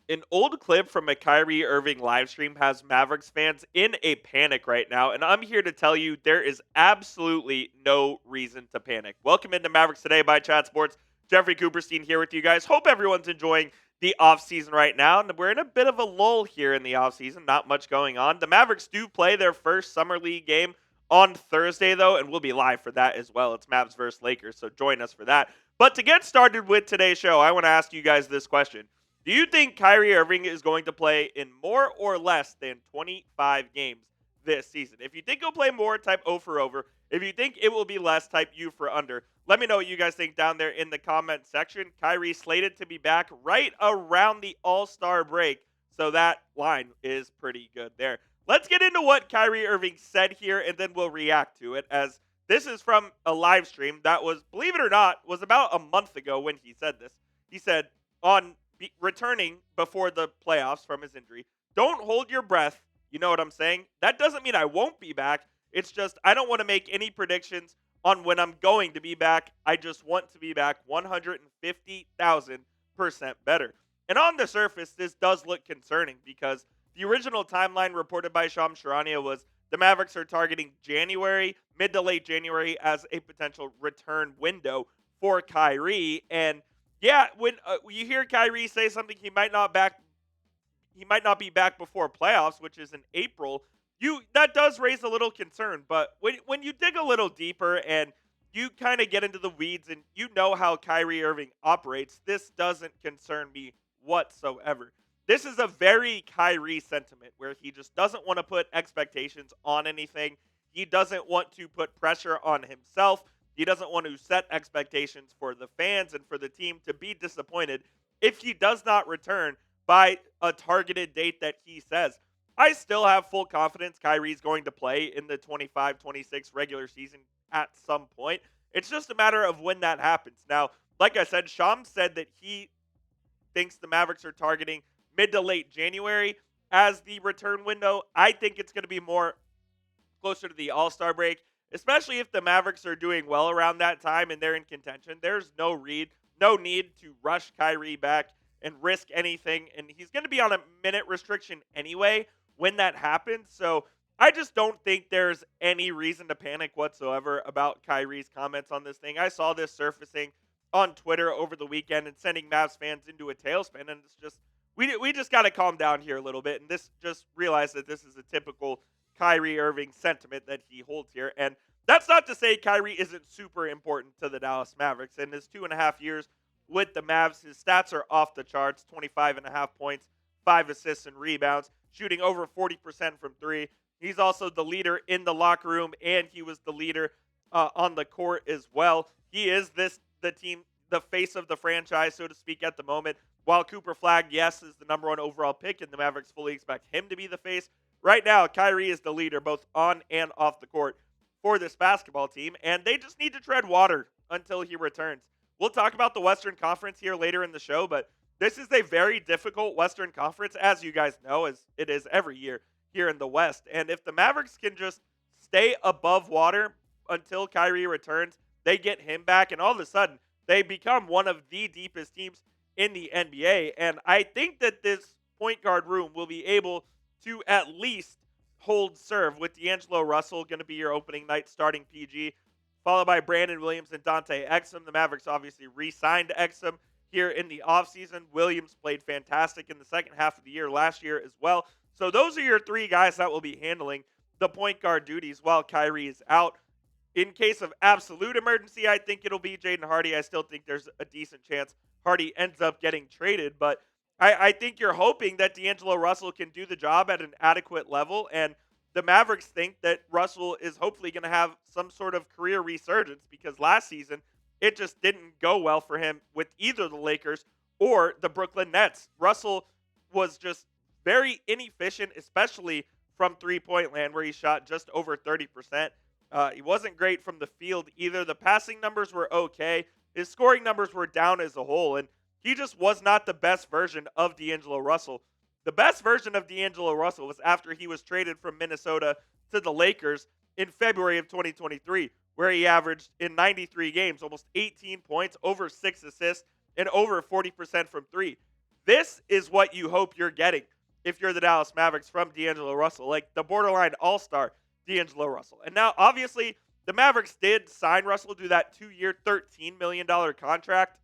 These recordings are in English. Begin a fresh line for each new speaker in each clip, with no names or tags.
An old clip from a Kyrie Irving live stream has Mavericks fans in a panic right now, and I'm here to tell you there is absolutely no reason to panic. Welcome into Mavericks Today by Chat Sports. Jeffrey Cooperstein here with you guys. Hope everyone's enjoying the offseason right now. And we're in a bit of a lull here in the offseason, not much going on. The Mavericks do play their first Summer League game on Thursday, though, and we'll be live for that as well. It's Mavs versus Lakers, so join us for that. But to get started with today's show, I want to ask you guys this question. Do you think Kyrie Irving is going to play in more or less than 25 games this season? If you think he'll play more, type O for over. If you think it will be less, type U for under. Let me know what you guys think down there in the comment section. Kyrie slated to be back right around the All-Star break, so that line is pretty good there. Let's get into what Kyrie Irving said here, and then we'll react to it, as this is from a live stream that was, believe it or not, was about a month ago when he said this. He said, returning before the playoffs from his injury, don't hold your breath. You know what I'm saying? That doesn't mean I won't be back. It's just I don't want to make any predictions on when I'm going to be back. I just want to be back 150,000% better. And on the surface, this does look concerning because the original timeline reported by Charania was the Mavericks are targeting January, mid to late January, as a potential return window for Kyrie. And yeah, when you hear Kyrie say something he might not be back before playoffs, which is in April, that does raise a little concern. But when you dig a little deeper and you kind of get into the weeds and you know how Kyrie Irving operates, this doesn't concern me whatsoever. This is a very Kyrie sentiment where he just doesn't want to put expectations on anything. He doesn't want to put pressure on himself. He doesn't want to set expectations for the fans and for the team to be disappointed if he does not return by a targeted date that he says. I still have full confidence Kyrie's going to play in the 25-26 regular season at some point. It's just a matter of when that happens. Now, like I said, Sham said that he thinks the Mavericks are targeting mid to late January as the return window. I think it's going to be more closer to the All-Star break, especially if the Mavericks are doing well around that time and they're in contention. There's no need to rush Kyrie back and risk anything. And he's going to be on a minute restriction anyway when that happens. So I just don't think there's any reason to panic whatsoever about Kyrie's comments on this thing. I saw this surfacing on Twitter over the weekend and sending Mavs fans into a tailspin. And it's just, we just got to calm down here a little bit. And this just realize that this is a typical Kyrie Irving sentiment that he holds here. And that's not to say Kyrie isn't super important to the Dallas Mavericks. In his 2.5 years with the Mavs, his stats are off the charts: 25.5 points, 5 assists and rebounds, shooting over 40% from three. He's also the leader in the locker room, and he was the leader on the court as well. He is the face of the franchise, so to speak, at the moment. While Cooper Flagg, yes, is the number one overall pick, and the Mavericks fully expect him to be the face, right now, Kyrie is the leader both on and off the court for this basketball team, and they just need to tread water until he returns. We'll talk about the Western Conference here later in the show, but this is a very difficult Western Conference, as you guys know, as it is every year here in the West. And if the Mavericks can just stay above water until Kyrie returns, they get him back, and all of a sudden, they become one of the deepest teams in the NBA. And I think that this point guard room will be able to at least hold serve, with D'Angelo Russell going to be your opening night starting PG, followed by Brandon Williams and Dante Exum. The Mavericks obviously re-signed Exum here in the offseason. Williams played fantastic in the second half of the year last year as well. So those are your three guys that will be handling the point guard duties while Kyrie is out. In case of absolute emergency, I think it'll be Jaden Hardy. I still think there's a decent chance Hardy ends up getting traded, but I think you're hoping that D'Angelo Russell can do the job at an adequate level, and the Mavericks think that Russell is hopefully going to have some sort of career resurgence, because last season it just didn't go well for him with either the Lakers or the Brooklyn Nets. Russell was just very inefficient, especially from three-point land, where he shot just over 30%. He wasn't great from the field either. The passing numbers were okay. His scoring numbers were down as a whole, and he just was not the best version of D'Angelo Russell. The best version of D'Angelo Russell was after he was traded from Minnesota to the Lakers in February of 2023, where he averaged in 93 games almost 18 points, over 6 assists, and over 40% from three. This is what you hope you're getting if you're the Dallas Mavericks from D'Angelo Russell, like the borderline all-star D'Angelo Russell. And now, obviously, the Mavericks did sign Russell to that 2-year, $13 million contract,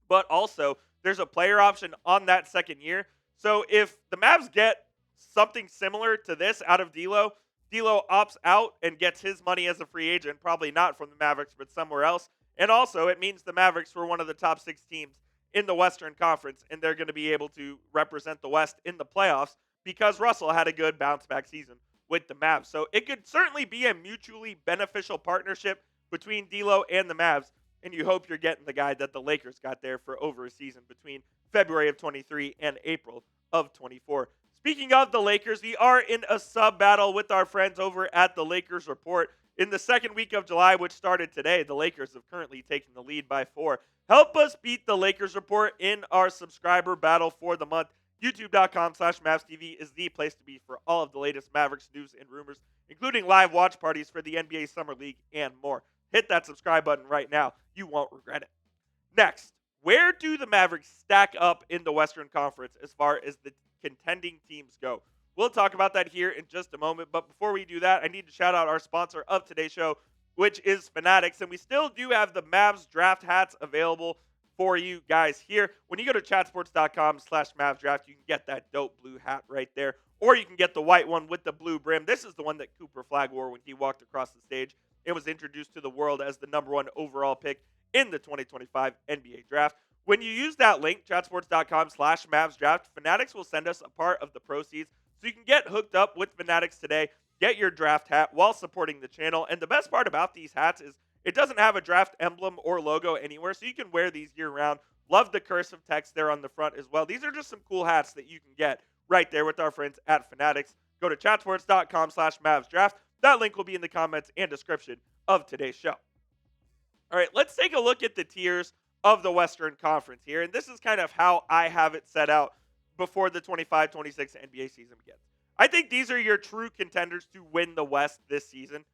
but also there's a player option on that second year. So if the Mavs get something similar to this out of D'Lo opts out and gets his money as a free agent, probably not from the Mavericks, but somewhere else. And also, it means the Mavericks were one of the top 6 teams in the Western Conference, and they're going to be able to represent the West in the playoffs because Russell had a good bounce-back season with the Mavs. So it could certainly be a mutually beneficial partnership between D'Lo and the Mavs, and you hope you're getting the guy that the Lakers got there for over a season between February of 23 and April of 24. Speaking of the Lakers, we are in a sub-battle with our friends over at the Lakers Report. In the second week of July, which started today, the Lakers have currently taken the lead by 4. Help us beat the Lakers Report in our subscriber battle for the month. YouTube.com/MavsTV is the place to be for all of the latest Mavericks news and rumors, including live watch parties for the NBA Summer League and more. Hit that subscribe button right now. You won't regret it. Next, where do the Mavericks stack up in the Western Conference as far as the contending teams go? We'll talk about that here in just a moment, but before we do that, I need to shout out our sponsor of today's show, which is Fanatics, and we still do have the Mavs draft hats available for you guys here. When you go to chatsports.com/MavsDraft, you can get that dope blue hat right there, or you can get the white one with the blue brim. This is the one that Cooper Flagg wore when he walked across the stage and was introduced to the world as the number 1 overall pick in the 2025 NBA Draft. When you use that link, chatsports.com/MavsDraft, Fanatics will send us a part of the proceeds so you can get hooked up with Fanatics today, get your draft hat while supporting the channel. And the best part about these hats is it doesn't have a draft emblem or logo anywhere, so you can wear these year-round. Love the cursive text there on the front as well. These are just some cool hats that you can get right there with our friends at Fanatics. Go to chatsports.com/MavsDraft. That link will be in the comments and description of today's show. All right, let's take a look at the tiers of the Western Conference here. And this is kind of how I have it set out before the 25-26 NBA season begins. I think these are your true contenders to win the West this season.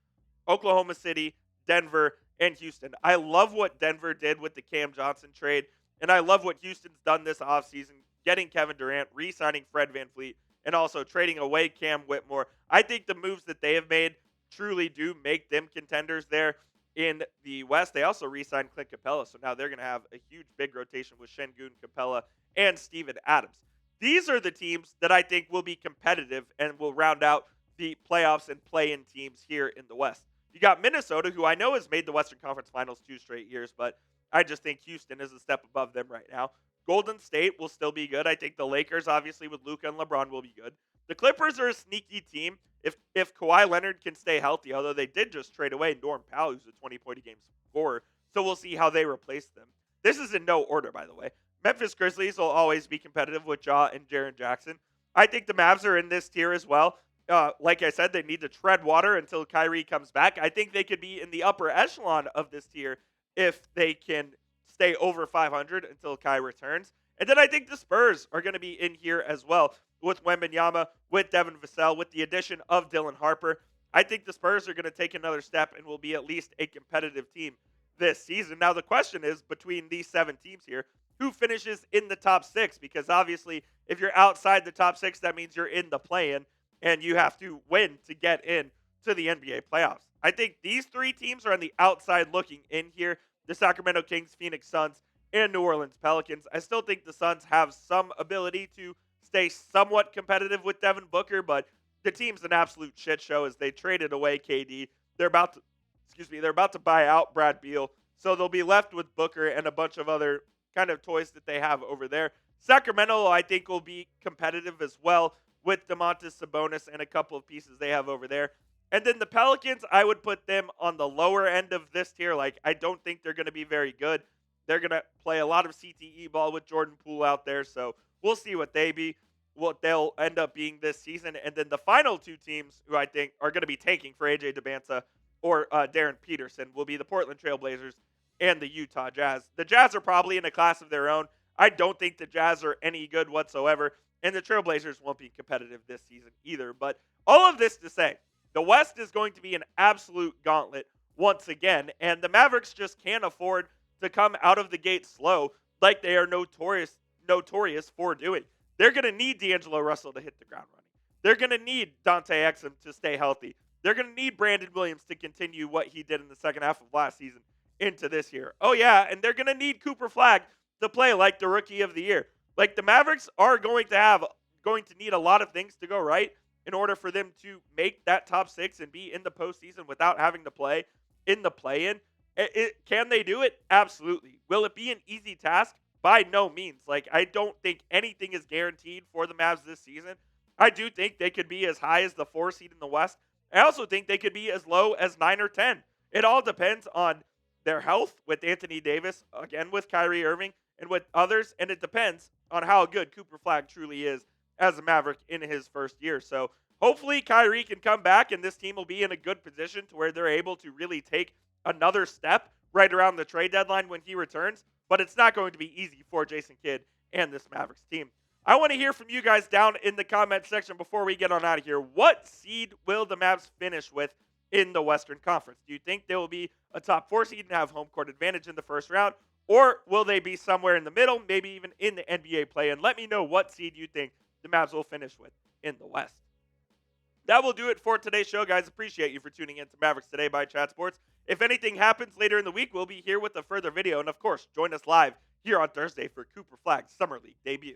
Oklahoma City, Denver, and Houston. I love what Denver did with the Cam Johnson trade, and I love what Houston's done this offseason, getting Kevin Durant, re-signing Fred VanVleet, and also trading away Cam Whitmore. I think the moves that they have made truly do make them contenders there in the West. They also re-signed Clint Capella, so now they're going to have a huge, big rotation with Şengün, Capella, and Steven Adams. These are the teams that I think will be competitive and will round out the playoffs and play-in teams here in the West. You got Minnesota, who I know has made the Western Conference Finals 2 straight years, but I just think Houston is a step above them right now. Golden State will still be good. I think the Lakers, obviously, with Luka and LeBron, will be good. The Clippers are a sneaky team if Kawhi Leonard can stay healthy, although they did just trade away Norm Powell, who's a 20-point-a-game scorer, so we'll see how they replace them. This is in no order, by the way. Memphis Grizzlies will always be competitive with Ja and Jaren Jackson. I think the Mavs are in this tier as well. Like I said, they need to tread water until Kyrie comes back. I think they could be in the upper echelon of this tier if they can stay over 500 until Kyrie returns. And then I think the Spurs are going to be in here as well with Wembanyama, with Devin Vassell, with the addition of Dylan Harper. I think the Spurs are going to take another step and will be at least a competitive team this season. Now, the question is, between these 7 teams here, who finishes in the top 6? Because obviously, if you're outside the top 6, that means you're in the play-in, and you have to win to get in to the NBA playoffs. I think these 3 teams are on the outside looking in here. The Sacramento Kings, Phoenix Suns, and New Orleans Pelicans. I still think the Suns have some ability to stay somewhat competitive with Devin Booker, but the team's an absolute shit show as they traded away KD. They're about to buy out Brad Beal, so they'll be left with Booker and a bunch of other kind of toys that they have over there. Sacramento, I think, will be competitive as well with Domantas Sabonis and a couple of pieces they have over there. And then the Pelicans, I would put them on the lower end of this tier. Like, I don't think they're going to be very good. They're going to play a lot of CTE ball with Jordan Poole out there, so we'll see what they'll end up being this season. And then the final 2 teams who I think are going to be taking for AJ Debanta or Darren Peterson will be the Portland Trail Blazers and the Utah Jazz. The Jazz are probably in a class of their own. I don't think the Jazz are any good whatsoever, and the Trailblazers won't be competitive this season either. But all of this to say, the West is going to be an absolute gauntlet once again, and the Mavericks just can't afford to come out of the gate slow like they are notorious for doing. They're going to need D'Angelo Russell to hit the ground running. They're going to need Dante Exum to stay healthy. They're going to need Brandon Williams to continue what he did in the second half of last season into this year. Oh, yeah, and they're going to need Cooper Flagg to play like the Rookie of the Year. Like, the Mavericks are going to need a lot of things to go right in order for them to make that top 6 and be in the postseason without having to play in the play-in. Can they do it? Absolutely. Will it be an easy task? By no means. Like, I don't think anything is guaranteed for the Mavs this season. I do think they could be as high as the 4 seed in the West. I also think they could be as low as 9 or 10. It all depends on their health with Anthony Davis, again with Kyrie Irving, and with others, and it depends on how good Cooper Flagg truly is as a Maverick in his first year. So hopefully Kyrie can come back, and this team will be in a good position to where they're able to really take another step right around the trade deadline when he returns. But it's not going to be easy for Jason Kidd and this Mavericks team. I want to hear from you guys down in the comment section before we get on out of here. What seed will the Mavs finish with in the Western Conference? Do you think they will be a top 4 seed and have home court advantage in the first round? Or will they be somewhere in the middle, maybe even in the NBA play? And let me know what seed you think the Mavs will finish with in the West. That will do it for today's show, guys. Appreciate you for tuning in to Mavericks Today by Chat Sports. If anything happens later in the week, we'll be here with a further video. And, of course, join us live here on Thursday for Cooper Flagg's Summer League debut.